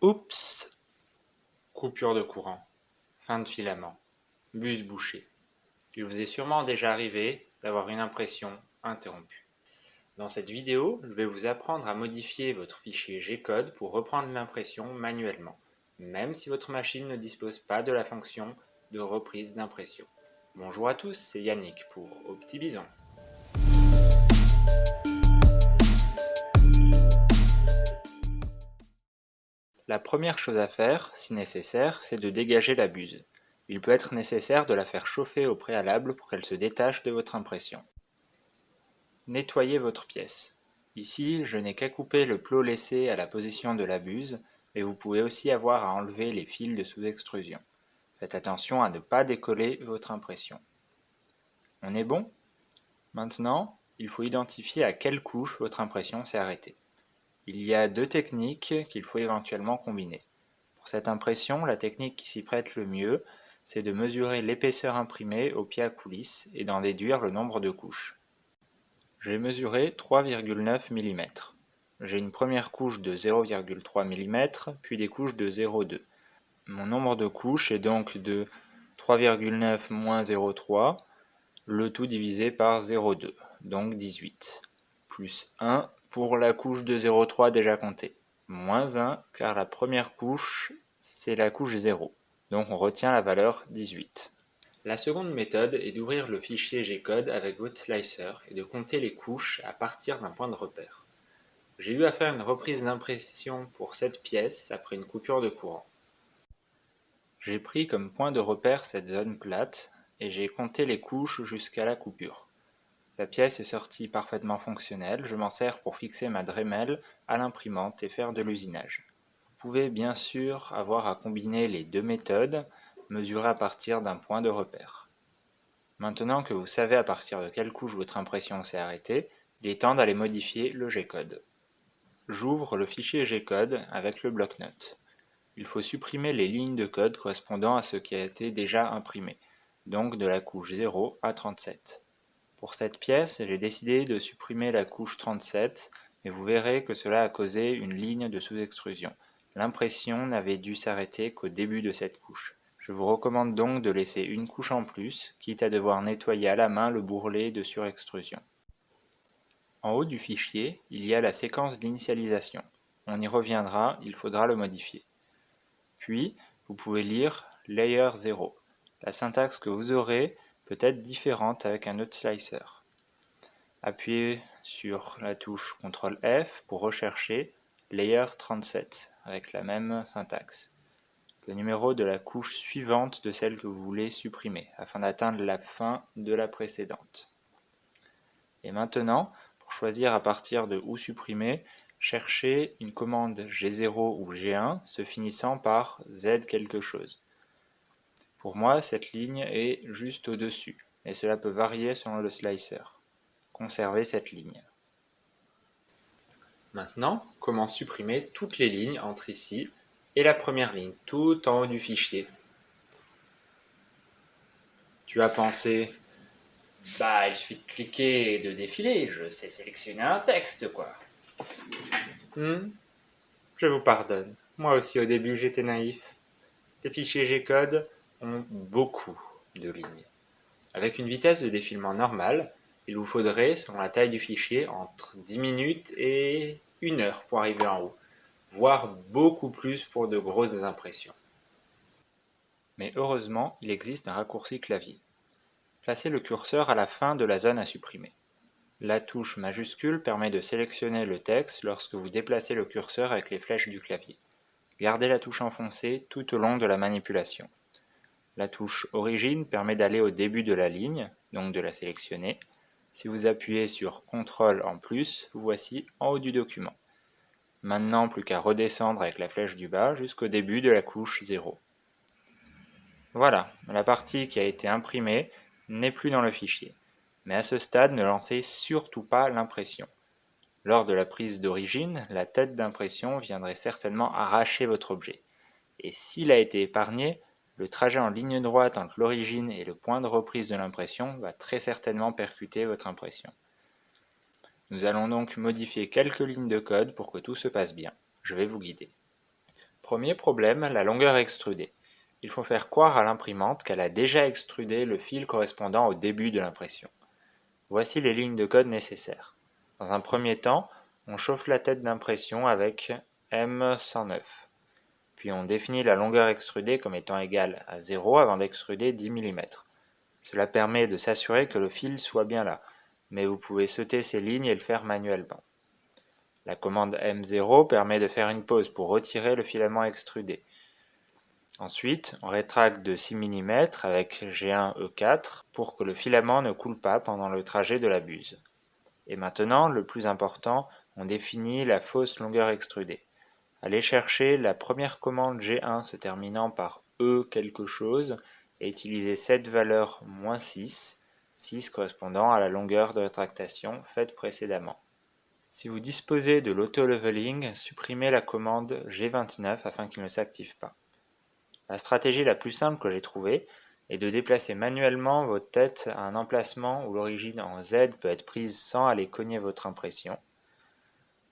Oups! Coupure de courant, fin de filament, bus bouché. Il vous est sûrement déjà arrivé d'avoir une impression interrompue. Dans cette vidéo, je vais vous apprendre à modifier votre fichier G-code pour reprendre l'impression manuellement, même si votre machine ne dispose pas de la fonction de reprise d'impression. Bonjour à tous, c'est Yannick pour Optibison. La première chose à faire, si nécessaire, c'est de dégager la buse. Il peut être nécessaire de la faire chauffer au préalable pour qu'elle se détache de votre impression. Nettoyez votre pièce. Ici, je n'ai qu'à couper le plot laissé à la position de la buse, mais vous pouvez aussi avoir à enlever les fils de sous-extrusion. Faites attention à ne pas décoller votre impression. On est bon? Maintenant, il faut identifier à quelle couche votre impression s'est arrêtée. Il y a deux techniques qu'il faut éventuellement combiner. Pour cette impression, la technique qui s'y prête le mieux, c'est de mesurer l'épaisseur imprimée au pied à coulisse et d'en déduire le nombre de couches. J'ai mesuré 3,9 mm. J'ai une première couche de 0,3 mm, puis des couches de 0,2. Mon nombre de couches est donc de 3,9 moins 0,3, le tout divisé par 0,2, donc 18. Plus 1 pour la couche de 0,3 déjà comptée. Moins 1, car la première couche, c'est la couche 0. Donc on retient la valeur 18. La seconde méthode est d'ouvrir le fichier G-code avec votre slicer et de compter les couches à partir d'un point de repère. J'ai eu à faire une reprise d'impression pour cette pièce après une coupure de courant. J'ai pris comme point de repère cette zone plate et j'ai compté les couches jusqu'à la coupure. La pièce est sortie parfaitement fonctionnelle, je m'en sers pour fixer ma Dremel à l'imprimante et faire de l'usinage. Vous pouvez bien sûr avoir à combiner les deux méthodes, mesurer à partir d'un point de repère. Maintenant que vous savez à partir de quelle couche votre impression s'est arrêtée, il est temps d'aller modifier le G-code. J'ouvre le fichier G-code avec le bloc-notes. Il faut supprimer les lignes de code correspondant à ce qui a été déjà imprimé, donc de la couche 0 à 37. Pour cette pièce, j'ai décidé de supprimer la couche 37, mais vous verrez que cela a causé une ligne de sous-extrusion. L'impression n'avait dû s'arrêter qu'au début de cette couche. Je vous recommande donc de laisser une couche en plus, quitte à devoir nettoyer à la main le bourrelet de surextrusion. En haut du fichier, il y a la séquence d'initialisation. On y reviendra, il faudra le modifier. Puis, vous pouvez lire Layer 0. La syntaxe que vous aurez peut être différente avec un autre slicer. Appuyez sur la touche CTRL F pour rechercher Layer 37 avec la même syntaxe. Le numéro de la couche suivante de celle que vous voulez supprimer afin d'atteindre la fin de la précédente. Et maintenant, pour choisir à partir de où supprimer, cherchez une commande G0 ou G1 se finissant par Z quelque chose. Pour moi, cette ligne est juste au-dessus, et cela peut varier selon le slicer. Conservez cette ligne. Maintenant, comment supprimer toutes les lignes entre ici et la première ligne, tout en haut du fichier. Tu as pensé, il suffit de cliquer et de défiler, je sais sélectionner un texte, quoi. Je vous pardonne, moi aussi au début j'étais naïf. Les fichiers G-code ont beaucoup de lignes. Avec une vitesse de défilement normale, il vous faudrait, selon la taille du fichier, entre 10 minutes et 1 heure pour arriver en haut, voire beaucoup plus pour de grosses impressions. Mais heureusement, il existe un raccourci clavier. Placez le curseur à la fin de la zone à supprimer. La touche majuscule permet de sélectionner le texte lorsque vous déplacez le curseur avec les flèches du clavier. Gardez la touche enfoncée tout au long de la manipulation. La touche origine permet d'aller au début de la ligne, donc de la sélectionner. Si vous appuyez sur CTRL en plus, vous voici en haut du document. Maintenant, plus qu'à redescendre avec la flèche du bas jusqu'au début de la couche 0. Voilà, la partie qui a été imprimée n'est plus dans le fichier. Mais à ce stade, ne lancez surtout pas l'impression. Lors de la prise d'origine, la tête d'impression viendrait certainement arracher votre objet. Et s'il a été épargné, le trajet en ligne droite entre l'origine et le point de reprise de l'impression va très certainement percuter votre impression. Nous allons donc modifier quelques lignes de code pour que tout se passe bien. Je vais vous guider. Premier problème, la longueur extrudée. Il faut faire croire à l'imprimante qu'elle a déjà extrudé le fil correspondant au début de l'impression. Voici les lignes de code nécessaires. Dans un premier temps, on chauffe la tête d'impression avec M109. Puis on définit la longueur extrudée comme étant égale à 0 avant d'extruder 10 mm. Cela permet de s'assurer que le fil soit bien là, mais vous pouvez sauter ces lignes et le faire manuellement. La commande M0 permet de faire une pause pour retirer le filament extrudé. Ensuite, on rétracte de 6 mm avec G1E4 pour que le filament ne coule pas pendant le trajet de la buse. Et maintenant, le plus important, on définit la fausse longueur extrudée. Allez chercher la première commande G1 se terminant par E quelque chose et utilisez cette valeur -6, 6 correspondant à la longueur de rétractation faite précédemment. Si vous disposez de l'auto-leveling, supprimez la commande G29 afin qu'il ne s'active pas. La stratégie la plus simple que j'ai trouvée est de déplacer manuellement votre tête à un emplacement où l'origine en Z peut être prise sans aller cogner votre impression.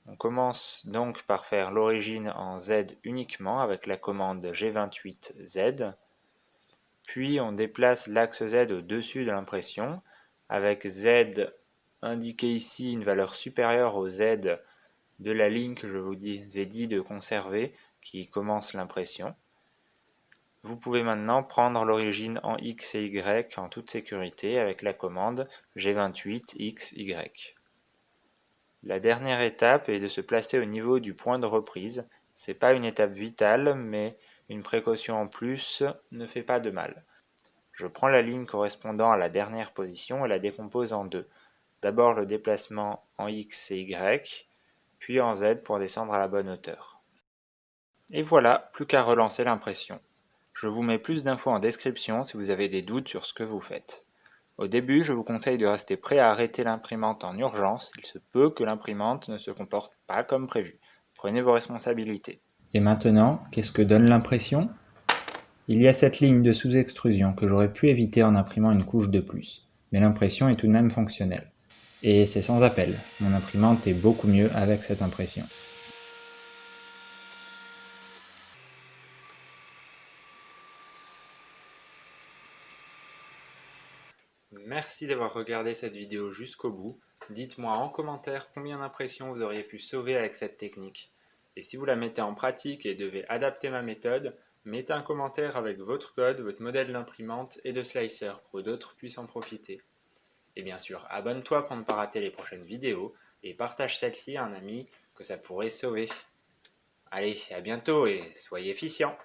On commence donc par faire l'origine en Z uniquement avec la commande G28Z, puis on déplace l'axe Z au-dessus de l'impression avec Z indiqué ici une valeur supérieure au Z de la ligne que je vous ai dit de conserver qui commence l'impression. Vous pouvez maintenant prendre l'origine en X et Y en toute sécurité avec la commande G28XY. La dernière étape est de se placer au niveau du point de reprise. C'est pas une étape vitale, mais une précaution en plus ne fait pas de mal. Je prends la ligne correspondant à la dernière position et la décompose en deux. D'abord le déplacement en X et Y, puis en Z pour descendre à la bonne hauteur. Et voilà, plus qu'à relancer l'impression. Je vous mets plus d'infos en description si vous avez des doutes sur ce que vous faites. Au début, je vous conseille de rester prêt à arrêter l'imprimante en urgence, il se peut que l'imprimante ne se comporte pas comme prévu. Prenez vos responsabilités. Et maintenant, qu'est-ce que donne l'impression ? Il y a cette ligne de sous-extrusion que j'aurais pu éviter en imprimant une couche de plus, mais l'impression est tout de même fonctionnelle. Et c'est sans appel, mon imprimante est beaucoup mieux avec cette impression. Merci d'avoir regardé cette vidéo jusqu'au bout. Dites-moi en commentaire combien d'impressions vous auriez pu sauver avec cette technique. Et si vous la mettez en pratique et devez adapter ma méthode, mettez un commentaire avec votre code, votre modèle d'imprimante et de slicer pour que d'autres puissent en profiter. Et bien sûr, abonne-toi pour ne pas rater les prochaines vidéos et partage celle-ci à un ami que ça pourrait sauver. Allez, à bientôt et soyez efficient!